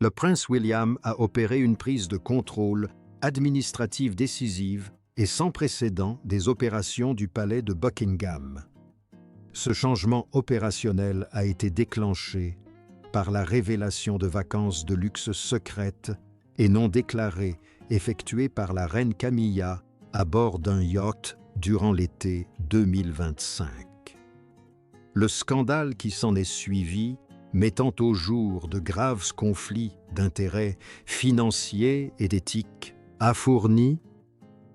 le prince William a opéré une prise de contrôle administrative décisive et sans précédent des opérations du palais de Buckingham. Ce changement opérationnel a été déclenché par la révélation de vacances de luxe secrètes et non déclarées effectuées par la reine Camilla à bord d'un yacht durant l'été 2025. Le scandale qui s'en est suivi, mettant au jour de graves conflits d'intérêts financiers et d'éthique, a fourni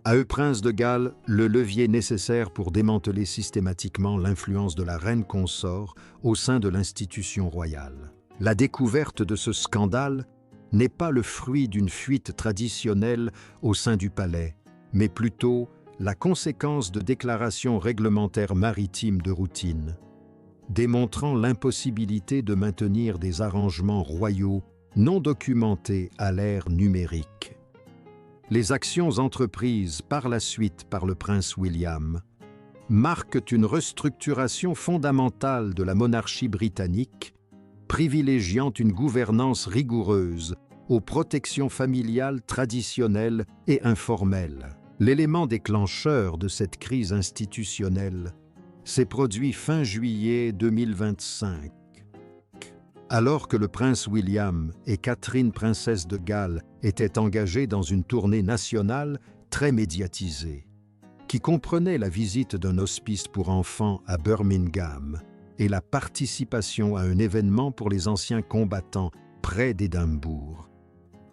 à Prince de Galles le levier nécessaire pour démanteler systématiquement l'influence de la reine consort au sein de l'institution royale. La découverte de ce scandale n'est pas le fruit d'une fuite traditionnelle au sein du palais, mais plutôt la conséquence de déclarations réglementaires maritimes de routine, démontrant l'impossibilité de maintenir des arrangements royaux non documentés à l'ère numérique. Les actions entreprises par la suite par le prince William marquent une restructuration fondamentale de la monarchie britannique, privilégiant une gouvernance rigoureuse aux protections familiales traditionnelles et informelles. L'élément déclencheur de cette crise institutionnelle s'est produit fin juillet 2025. Alors que le prince William et Catherine, princesse de Galles, étaient engagés dans une tournée nationale très médiatisée, qui comprenait la visite d'un hospice pour enfants à Birmingham et la participation à un événement pour les anciens combattants près d'Édimbourg.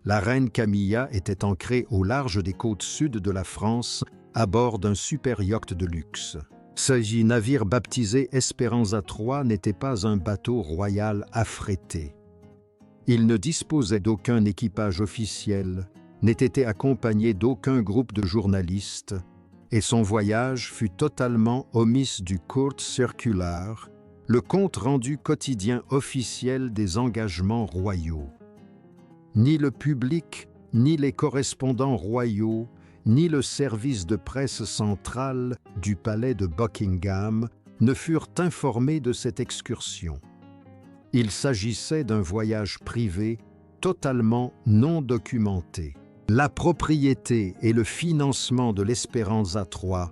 La reine Camilla était ancrée au large des côtes sud de la France à bord d'un super yacht de luxe. Ce navire baptisé Esperanza III n'était pas un bateau royal affrété. Il ne disposait d'aucun équipage officiel, n'était accompagné d'aucun groupe de journalistes, et son voyage fut totalement omis du Court Circular, le compte-rendu quotidien officiel des engagements royaux. Ni le public, ni les correspondants royaux, ni le service de presse central du palais de Buckingham ne furent informés de cette excursion. Il s'agissait d'un voyage privé totalement non documenté. La propriété et le financement de l'Esperanza III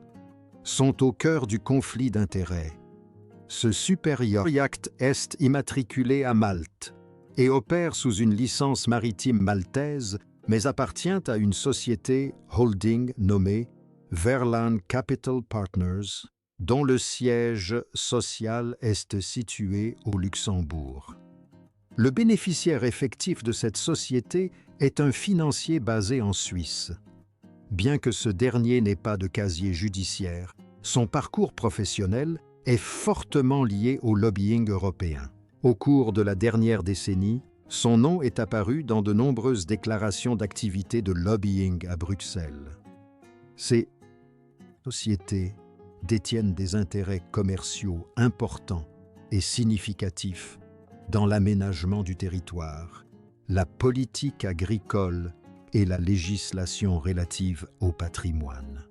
sont au cœur du conflit d'intérêts. Ce super yacht est immatriculé à Malte et opère sous une licence maritime maltaise, mais appartient à une société holding nommée Verlan Capital Partners, dont le siège social est situé au Luxembourg. Le bénéficiaire effectif de cette société est un financier basé en Suisse. Bien que ce dernier n'ait pas de casier judiciaire, son parcours professionnel est fortement lié au lobbying européen. Au cours de la dernière décennie, son nom est apparu dans de nombreuses déclarations d'activités de lobbying à Bruxelles. Ces sociétés détiennent des intérêts commerciaux importants et significatifs dans l'aménagement du territoire, la politique agricole et la législation relative au patrimoine.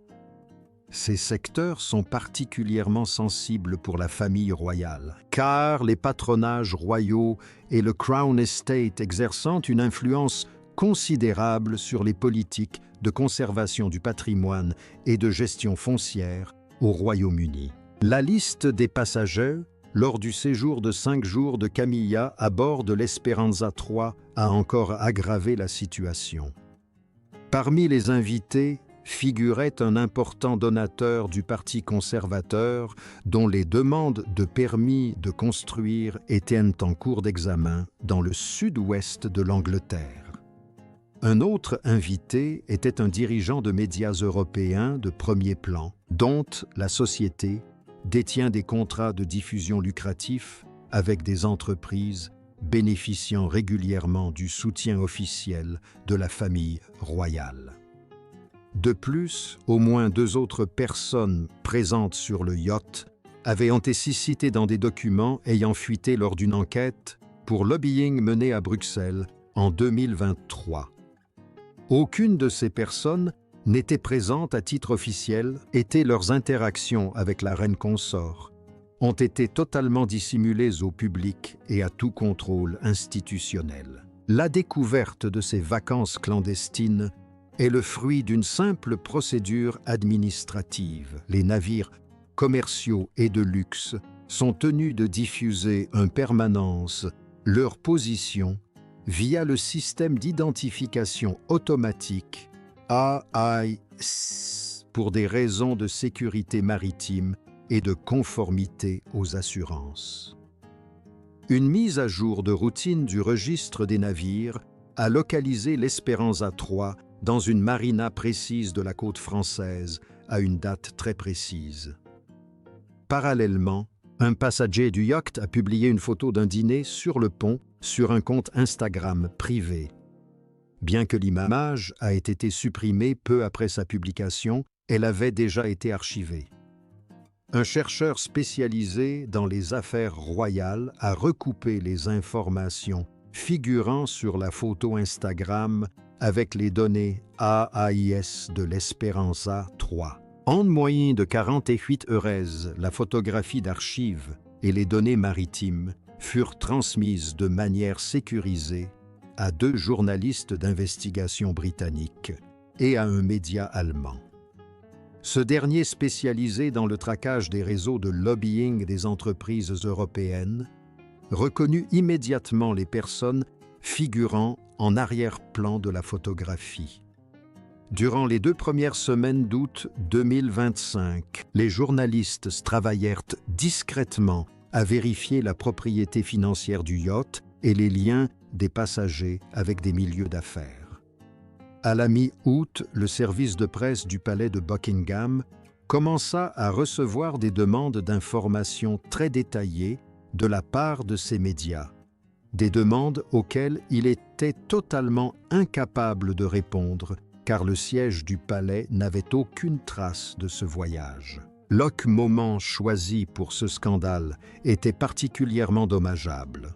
Ces secteurs sont particulièrement sensibles pour la famille royale, car les patronages royaux et le Crown Estate exerçant une influence considérable sur les politiques de conservation du patrimoine et de gestion foncière au Royaume-Uni. La liste des passagers lors du séjour de 5 jours de Camilla à bord de l'Esperanza III a encore aggravé la situation. Parmi les invités figurait un important donateur du Parti conservateur dont les demandes de permis de construire étaient en cours d'examen dans le sud-ouest de l'Angleterre. Un autre invité était un dirigeant de médias européens de premier plan, dont la société détient des contrats de diffusion lucratifs avec des entreprises bénéficiant régulièrement du soutien officiel de la famille royale. De plus, au moins 2 autres personnes présentes sur le yacht avaient été citées dans des documents ayant fuité lors d'une enquête pour lobbying menée à Bruxelles en 2023. Aucune de ces personnes n'était présente à titre officiel et leurs interactions avec la reine consort ont été totalement dissimulées au public et à tout contrôle institutionnel. La découverte de ces vacances clandestines est le fruit d'une simple procédure administrative. Les navires commerciaux et de luxe sont tenus de diffuser en permanence leur position via le système d'identification automatique AIS pour des raisons de sécurité maritime et de conformité aux assurances. Une mise à jour de routine du registre des navires a localisé l'Esperanza 3 dans une marina précise de la côte française à une date très précise. Parallèlement, un passager du yacht a publié une photo d'un dîner sur le pont sur un compte Instagram privé. Bien que l'image ait été supprimée peu après sa publication, elle avait déjà été archivée. Un chercheur spécialisé dans les affaires royales a recoupé les informations figurant sur la photo Instagram avec les données AIS de l'Esperanza 3. En moyenne de 48 heures, la photographie d'archives et les données maritimes furent transmises de manière sécurisée à 2 journalistes d'investigation britanniques et à un média allemand. Ce dernier, spécialisé dans le traquage des réseaux de lobbying des entreprises européennes, reconnut immédiatement les personnes figurant en arrière-plan de la photographie. Durant les 2 premières semaines d'août 2025, les journalistes travaillèrent discrètement à vérifier la propriété financière du yacht et les liens des passagers avec des milieux d'affaires. À la mi-août, le service de presse du palais de Buckingham commença à recevoir des demandes d'informations très détaillées de la part de ces médias, des demandes auxquelles il était totalement incapable de répondre car le siège du palais n'avait aucune trace de ce voyage. Le moment choisi pour ce scandale était particulièrement dommageable.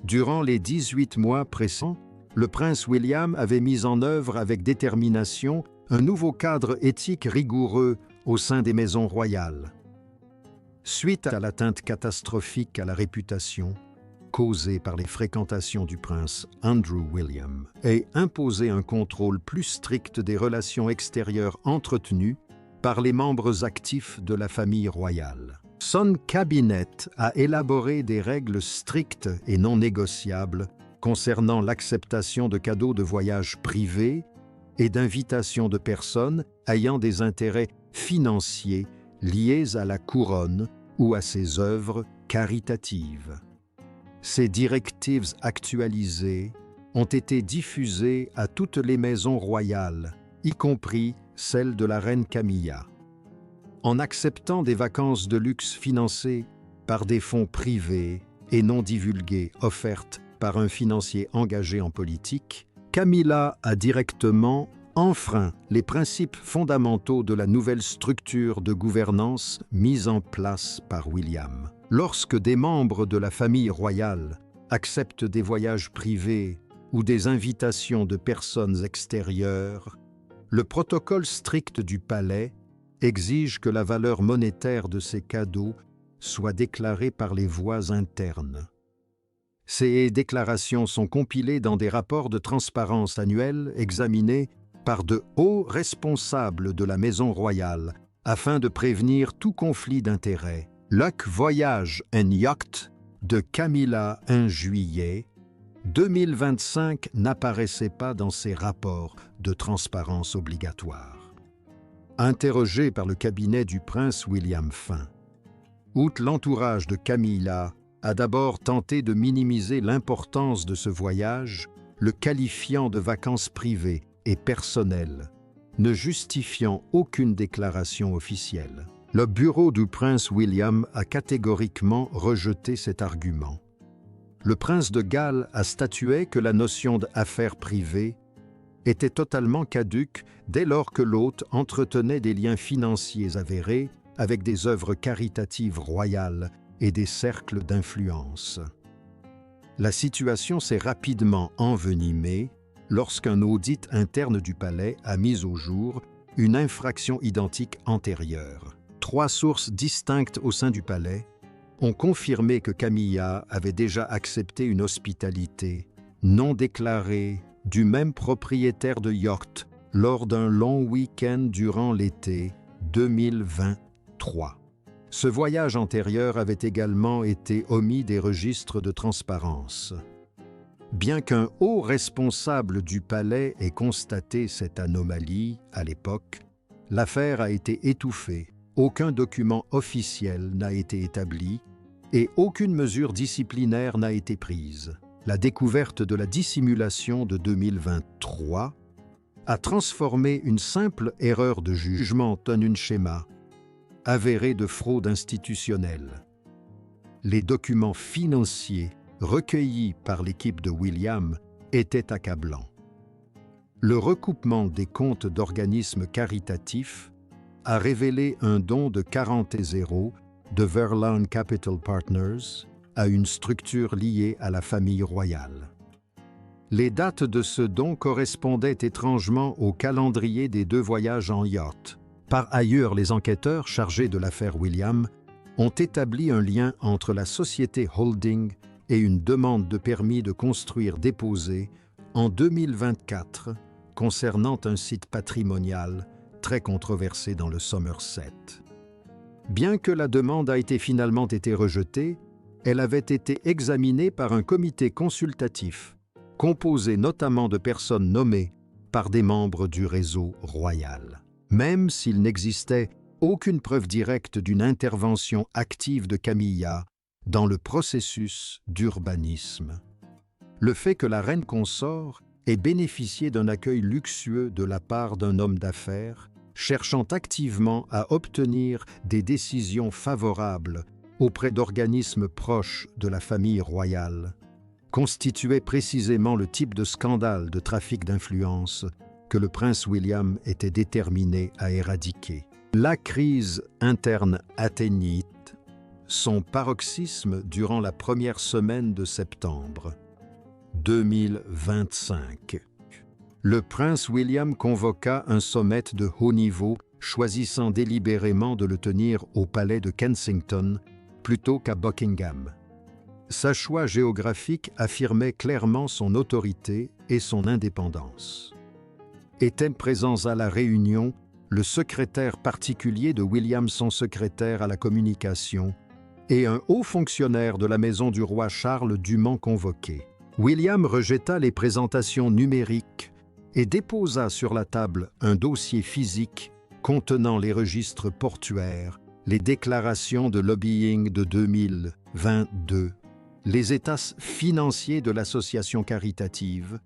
Durant les 18 mois précédents, le prince William avait mis en œuvre avec détermination un nouveau cadre éthique rigoureux au sein des maisons royales. Suite à l'atteinte catastrophique à la réputation causée par les fréquentations du prince Andrew William et imposé un contrôle plus strict des relations extérieures entretenues par les membres actifs de la famille royale. Son cabinet a élaboré des règles strictes et non négociables concernant l'acceptation de cadeaux de voyage privés et d'invitations de personnes ayant des intérêts financiers liés à la couronne ou à ses œuvres caritatives. Ces directives actualisées ont été diffusées à toutes les maisons royales, y compris celle de la reine Camilla. En acceptant des vacances de luxe financées par des fonds privés et non divulguées offertes par un financier engagé en politique, Camilla a directement enfreint les principes fondamentaux de la nouvelle structure de gouvernance mise en place par William. Lorsque des membres de la famille royale acceptent des voyages privés ou des invitations de personnes extérieures, le protocole strict du palais exige que la valeur monétaire de ces cadeaux soit déclarée par les voies internes. Ces déclarations sont compilées dans des rapports de transparence annuels examinés par de hauts responsables de la maison royale afin de prévenir tout conflit d'intérêts. Le voyage en yacht de Camilla en juillet 2025 n'apparaissait pas dans ces rapports de transparence obligatoires. Interrogé par le cabinet du prince William fin août, l'entourage de Camilla a d'abord tenté de minimiser l'importance de ce voyage, le qualifiant de vacances privées et personnelles, ne justifiant aucune déclaration officielle. Le bureau du prince William a catégoriquement rejeté cet argument. Le prince de Galles a statué que la notion d'affaires privées était totalement caduque dès lors que l'hôte entretenait des liens financiers avérés avec des œuvres caritatives royales et des cercles d'influence. La situation s'est rapidement envenimée lorsqu'un audit interne du palais a mis au jour une infraction identique antérieure. 3 sources distinctes au sein du palais ont confirmé que Camilla avait déjà accepté une hospitalité non déclaré du même propriétaire de yacht lors d'un long week-end durant l'été 2023. Ce voyage antérieur avait également été omis des registres de transparence. Bien qu'un haut responsable du palais ait constaté cette anomalie à l'époque, l'affaire a été étouffée, aucun document officiel n'a été établi et aucune mesure disciplinaire n'a été prise. La découverte de la dissimulation de 2023 a transformé une simple erreur de jugement en un schéma avéré de fraude institutionnelle. Les documents financiers recueillis par l'équipe de William étaient accablants. Le recoupement des comptes d'organismes caritatifs a révélé un don de 40 € de Verlan Capital Partners à une structure liée à la famille royale. Les dates de ce don correspondaient étrangement au calendrier des 2 voyages en yacht. Par ailleurs, les enquêteurs chargés de l'affaire William ont établi un lien entre la société holding et une demande de permis de construire déposée en 2024 concernant un site patrimonial très controversé dans le Somerset. Bien que la demande a finalement été rejetée, elle avait été examinée par un comité consultatif, composé notamment de personnes nommées par des membres du réseau royal. Même s'il n'existait aucune preuve directe d'une intervention active de Camilla dans le processus d'urbanisme. Le fait que la reine consort ait bénéficié d'un accueil luxueux de la part d'un homme d'affaires, cherchant activement à obtenir des décisions favorables auprès d'organismes proches de la famille royale, constituait précisément le type de scandale de trafic d'influence que le prince William était déterminé à éradiquer. La crise interne atteignit son paroxysme durant la première semaine de septembre 2025. Le prince William convoqua un sommet de haut niveau, choisissant délibérément de le tenir au palais de Kensington plutôt qu'à Buckingham. Sa choix géographique affirmait clairement son autorité et son indépendance. Étaient présents à la réunion le secrétaire particulier de William, son secrétaire à la communication, et un haut fonctionnaire de la maison du roi Charles dûment convoqué. William rejeta les présentations numériques et déposa sur la table un dossier physique contenant les registres portuaires, les déclarations de lobbying de 2022, les états financiers de l'association caritative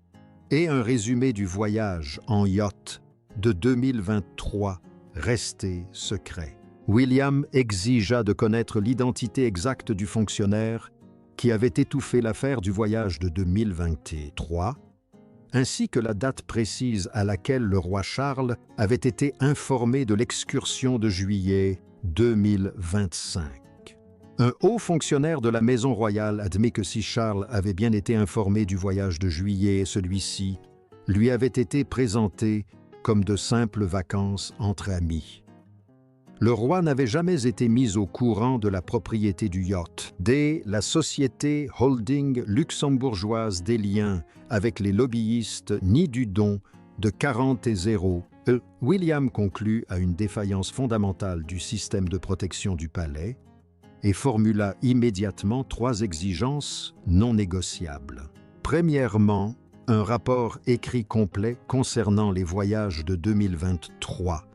et un résumé du voyage en yacht de 2023 resté secret. William exigea de connaître l'identité exacte du fonctionnaire qui avait étouffé l'affaire du voyage de 2023, ainsi que la date précise à laquelle le roi Charles avait été informé de l'excursion de juillet 2025. Un haut fonctionnaire de la maison royale admet que si Charles avait bien été informé du voyage de juillet, celui-ci lui avait été présenté comme de simples vacances entre amis. Le roi n'avait jamais été mis au courant de la propriété du yacht. Dès la société holding luxembourgeoise des liens avec les lobbyistes ni du don de 40 €, William conclut à une défaillance fondamentale du système de protection du palais et formula immédiatement 3 exigences non négociables. Premièrement, un rapport écrit complet concernant les voyages de 2023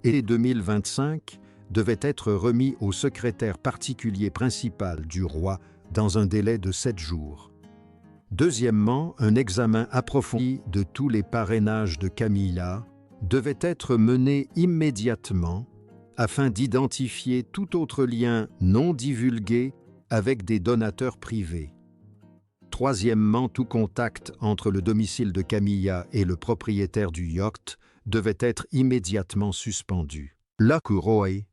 et 2025 devait être remis au secrétaire particulier principal du roi dans un délai de 7 jours. Deuxièmement, un examen approfondi de tous les parrainages de Camilla devait être mené immédiatement afin d'identifier tout autre lien non divulgué avec des donateurs privés. Troisièmement, tout contact entre le domicile de Camilla et le propriétaire du yacht devait être immédiatement suspendu. La couronne,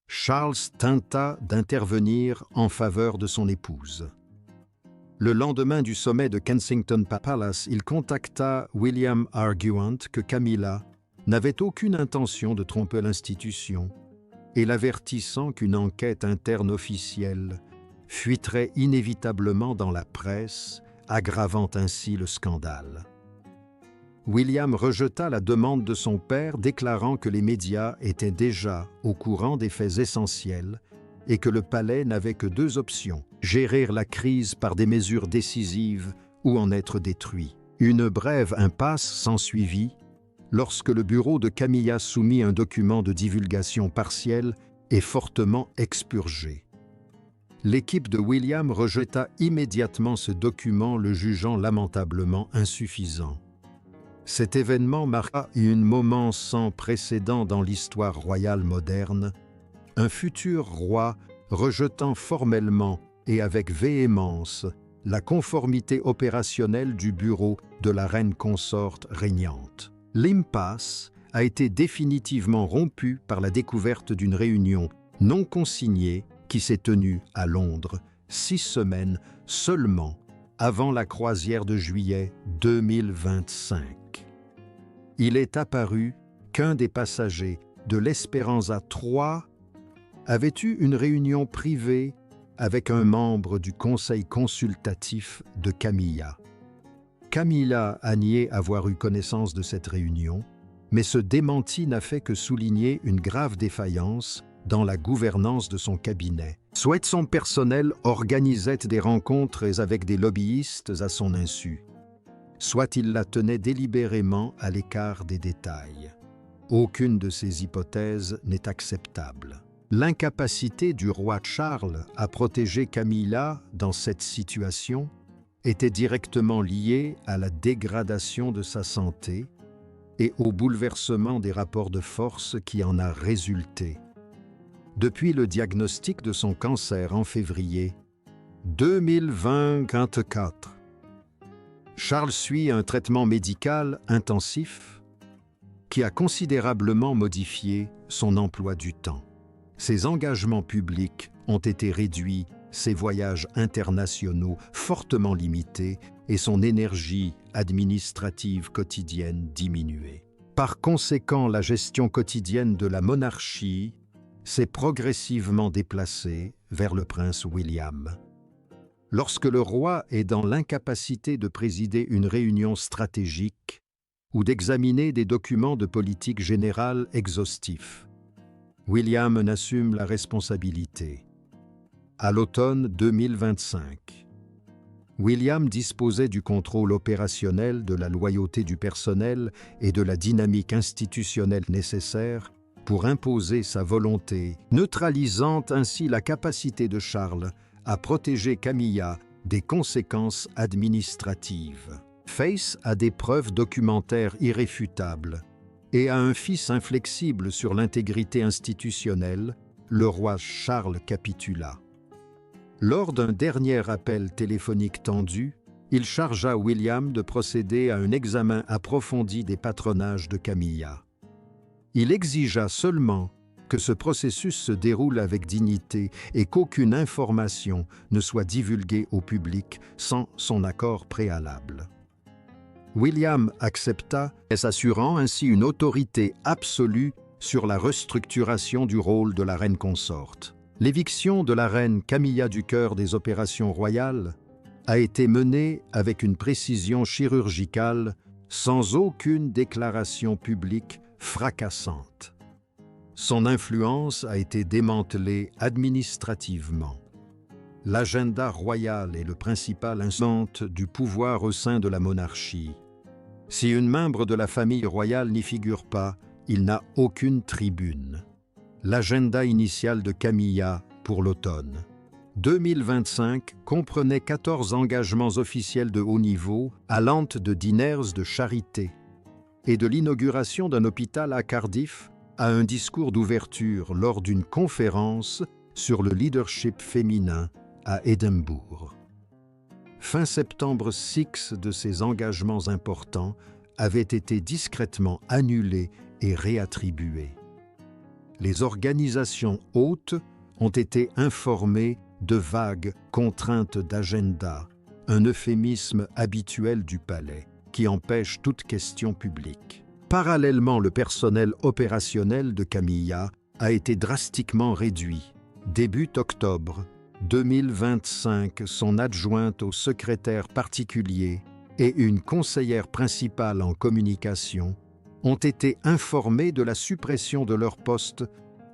Charles tenta d'intervenir en faveur de son épouse. Le lendemain du sommet de Kensington Palace, il contacta William arguant que Camilla n'avait aucune intention de tromper l'institution et l'avertissant qu'une enquête interne officielle fuiterait inévitablement dans la presse aggravant ainsi le scandale. William rejeta la demande de son père, déclarant que les médias étaient déjà au courant des faits essentiels et que le palais n'avait que deux options: gérer la crise par des mesures décisives ou en être détruit. Une brève impasse s'ensuivit lorsque le bureau de Camilla soumit un document de divulgation partielle et fortement expurgé. L'équipe de William rejeta immédiatement ce document, le jugeant lamentablement insuffisant. Cet événement marqua un moment sans précédent dans l'histoire royale moderne, un futur roi rejetant formellement et avec véhémence la conformité opérationnelle du bureau de la reine consorte régnante. L'impasse a été définitivement rompue par la découverte d'une réunion non consignée qui s'est tenue à Londres 6 semaines seulement avant la croisière de juillet 2025. Il est apparu qu'un des passagers de l'Esperanza 3 avait eu une réunion privée avec un membre du conseil consultatif de Camilla. Camilla a nié avoir eu connaissance de cette réunion, mais ce démenti n'a fait que souligner une grave défaillance dans la gouvernance de son cabinet. Soit son personnel organisait des rencontres avec des lobbyistes à son insu, soit il la tenait délibérément à l'écart des détails. Aucune de ces hypothèses n'est acceptable. L'incapacité du roi Charles à protéger Camilla dans cette situation était directement liée à la dégradation de sa santé et au bouleversement des rapports de force qui en a résulté. Depuis le diagnostic de son cancer en février 2024, Charles suit un traitement médical intensif qui a considérablement modifié son emploi du temps. Ses engagements publics ont été réduits, ses voyages internationaux fortement limités et son énergie administrative quotidienne diminuée. Par conséquent, la gestion quotidienne de la monarchie s'est progressivement déplacée vers le prince William. Lorsque le roi est dans l'incapacité de présider une réunion stratégique ou d'examiner des documents de politique générale exhaustifs, William en assume la responsabilité. À l'automne 2025, William disposait du contrôle opérationnel, de la loyauté du personnel et de la dynamique institutionnelle nécessaire pour imposer sa volonté, neutralisant ainsi la capacité de Charles à protéger Camilla des conséquences administratives. Face à des preuves documentaires irréfutables et à un fils inflexible sur l'intégrité institutionnelle, le roi Charles capitula. Lors d'un dernier appel téléphonique tendu, il chargea William de procéder à un examen approfondi des patronages de Camilla. Il exigea seulement que ce processus se déroule avec dignité et qu'aucune information ne soit divulguée au public sans son accord préalable. William accepta, s'assurant ainsi une autorité absolue sur la restructuration du rôle de la reine consorte. L'éviction de la reine Camilla du cœur des opérations royales a été menée avec une précision chirurgicale, sans aucune déclaration publique fracassante. Son influence a été démantelée administrativement. L'agenda royal est le principal instrument du pouvoir au sein de la monarchie. Si une membre de la famille royale n'y figure pas, il n'a aucune tribune. L'agenda initial de Camilla pour l'automne 2025 comprenait 14 engagements officiels de haut niveau, allant de diners de charité et de l'inauguration d'un hôpital à Cardiff à un discours d'ouverture lors d'une conférence sur le leadership féminin à Édimbourg. Fin septembre, 6 de ces engagements importants avaient été discrètement annulés et réattribués. Les organisations hôtes ont été informées de vagues contraintes d'agenda, un euphémisme habituel du palais qui empêche toute question publique. Parallèlement, le personnel opérationnel de Camilla a été drastiquement réduit. Début octobre, 2025, son adjointe au secrétaire particulier et une conseillère principale en communication ont été informées de la suppression de leur poste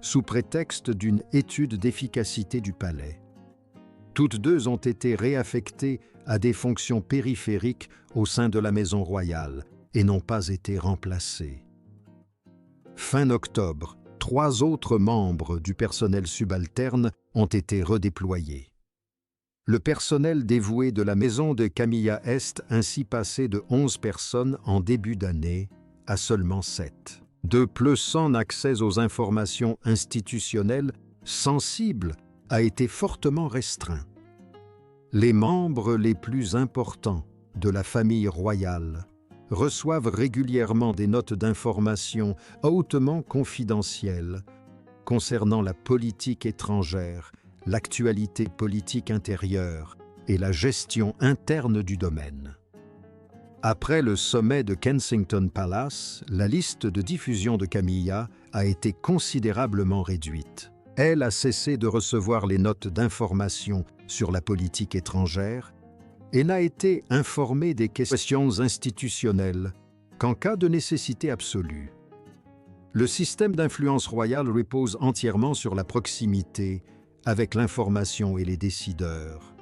sous prétexte d'une étude d'efficacité du palais. Toutes deux ont été réaffectées à des fonctions périphériques au sein de la Maison royale et n'ont pas été remplacées. Fin octobre, 3 autres membres du personnel subalterne ont été redéployés. Le personnel dévoué de la maison de Camilla est ainsi passé de 11 personnes en début d'année à seulement 7. De plus, son accès aux informations institutionnelles sensibles a été fortement restreint. Les membres les plus importants de la famille royale reçoivent régulièrement des notes d'information hautement confidentielles concernant la politique étrangère, l'actualité politique intérieure et la gestion interne du domaine. Après le sommet de Kensington Palace, la liste de diffusion de Camilla a été considérablement réduite. Elle a cessé de recevoir les notes d'information sur la politique étrangère et n'a été informée des questions institutionnelles qu'en cas de nécessité absolue. Le système d'influence royale repose entièrement sur la proximité avec l'information et les décideurs.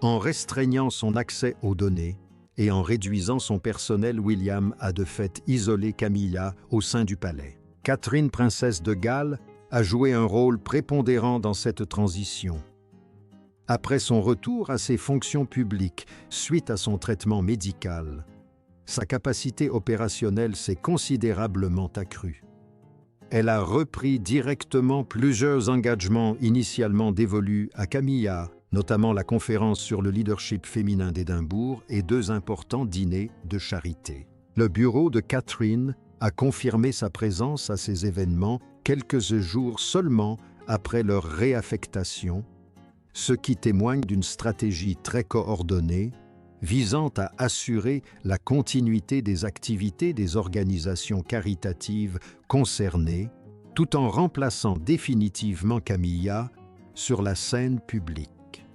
En restreignant son accès aux données et en réduisant son personnel, William a de fait isolé Camilla au sein du palais. Catherine, princesse de Galles, a joué un rôle prépondérant dans cette transition. Après son retour à ses fonctions publiques suite à son traitement médical, sa capacité opérationnelle s'est considérablement accrue. Elle a repris directement plusieurs engagements initialement dévolus à Camilla, notamment la conférence sur le leadership féminin d'Édimbourg et 2 importants dîners de charité. Le bureau de Catherine a confirmé sa présence à ces événements quelques jours seulement après leur réaffectation, ce qui témoigne d'une stratégie très coordonnée visant à assurer la continuité des activités des organisations caritatives concernées, tout en remplaçant définitivement Camilla sur la scène publique.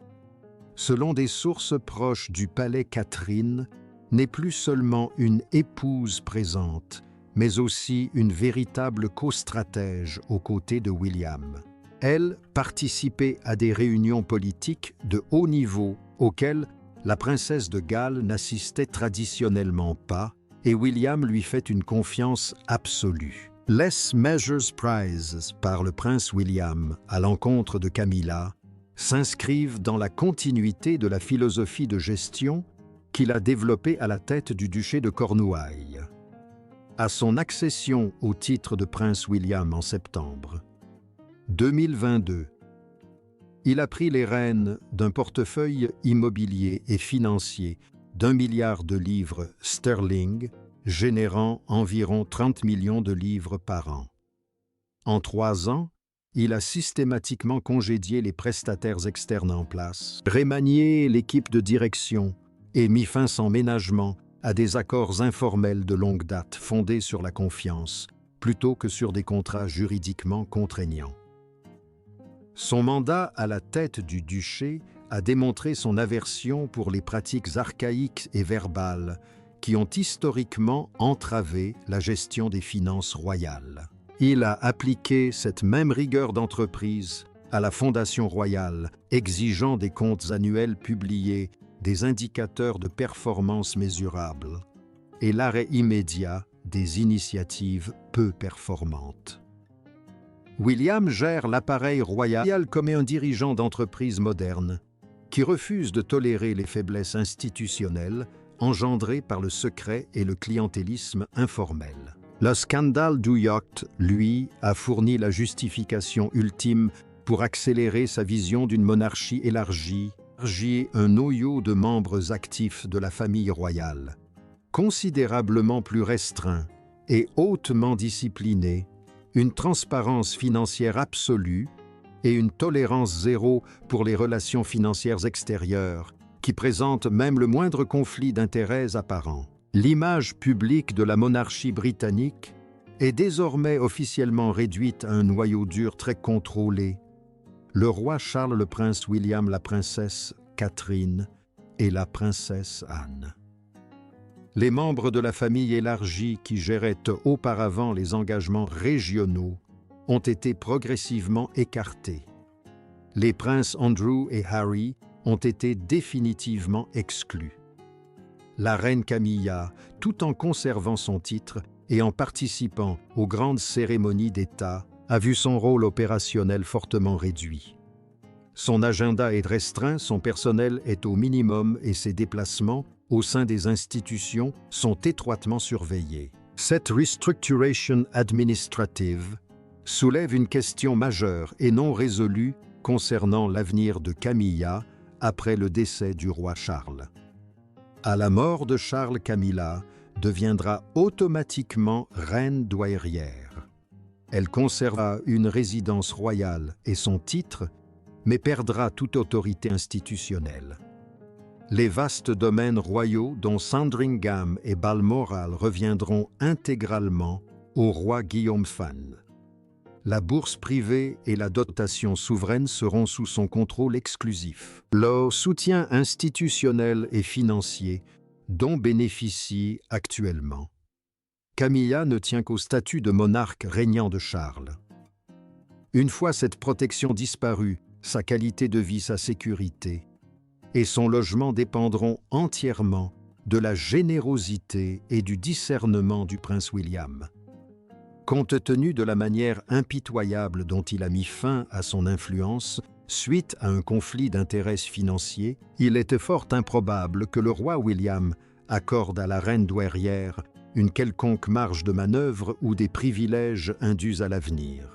Selon des sources proches du palais, Catherine n'est plus seulement une épouse présente, mais aussi une véritable co-stratège aux côtés de William. Elle participait à des réunions politiques de haut niveau auxquelles la princesse de Galles n'assistait traditionnellement pas et William lui fait une confiance absolue. Les Measures Prize par le prince William à l'encontre de Camilla s'inscrivent dans la continuité de la philosophie de gestion qu'il a développée à la tête du duché de Cornouailles. À son accession au titre de prince William en septembre 2022, il a pris les rênes d'un portefeuille immobilier et financier d'1 milliard de livres sterling, générant environ 30 millions de livres par an. En 3 ans, il a systématiquement congédié les prestataires externes en place, remanié l'équipe de direction et mis fin sans ménagement à des accords informels de longue date fondés sur la confiance, plutôt que sur des contrats juridiquement contraignants. Son mandat à la tête du duché a démontré son aversion pour les pratiques archaïques et verbales qui ont historiquement entravé la gestion des finances royales. Il a appliqué cette même rigueur d'entreprise à la Fondation royale, exigeant des comptes annuels publiés, des indicateurs de performance mesurables et l'arrêt immédiat des initiatives peu performantes. William gère l'appareil royal comme un dirigeant d'entreprise moderne qui refuse de tolérer les faiblesses institutionnelles engendrées par le secret et le clientélisme informel. Le scandale du yacht, lui, a fourni la justification ultime pour accélérer sa vision d'une monarchie élargie, un noyau de membres actifs de la famille royale, considérablement plus restreint et hautement discipliné, une transparence financière absolue et une tolérance zéro pour les relations financières extérieures, qui présentent même le moindre conflit d'intérêts apparent. L'image publique de la monarchie britannique est désormais officiellement réduite à un noyau dur très contrôlé, le roi Charles, le prince William, la princesse Catherine et la princesse Anne. Les membres de la famille élargie qui géraient auparavant les engagements régionaux ont été progressivement écartés. Les princes Andrew et Harry ont été définitivement exclus. La reine Camilla, tout en conservant son titre et en participant aux grandes cérémonies d'État, a vu son rôle opérationnel fortement réduit. Son agenda est restreint, son personnel est au minimum et ses déplacements au sein des institutions sont étroitement surveillés. Cette restructuration administrative soulève une question majeure et non résolue concernant l'avenir de Camilla après le décès du roi Charles. À la mort de Charles, Camilla deviendra automatiquement reine douairière. Elle conservera une résidence royale et son titre, mais perdra toute autorité institutionnelle. Les vastes domaines royaux dont Sandringham et Balmoral reviendront intégralement au roi Guillaume Fan. La bourse privée et la dotation souveraine seront sous son contrôle exclusif. Le soutien institutionnel et financier dont bénéficie actuellement Camilla ne tient qu'au statut de monarque régnant de Charles. Une fois cette protection disparue, sa qualité de vie, sa sécurité et son logement dépendront entièrement de la générosité et du discernement du prince William. Compte tenu de la manière impitoyable dont il a mis fin à son influence suite à un conflit d'intérêts financiers, il était fort improbable que le roi William accorde à la reine douairière une quelconque marge de manœuvre ou des privilèges indus à l'avenir.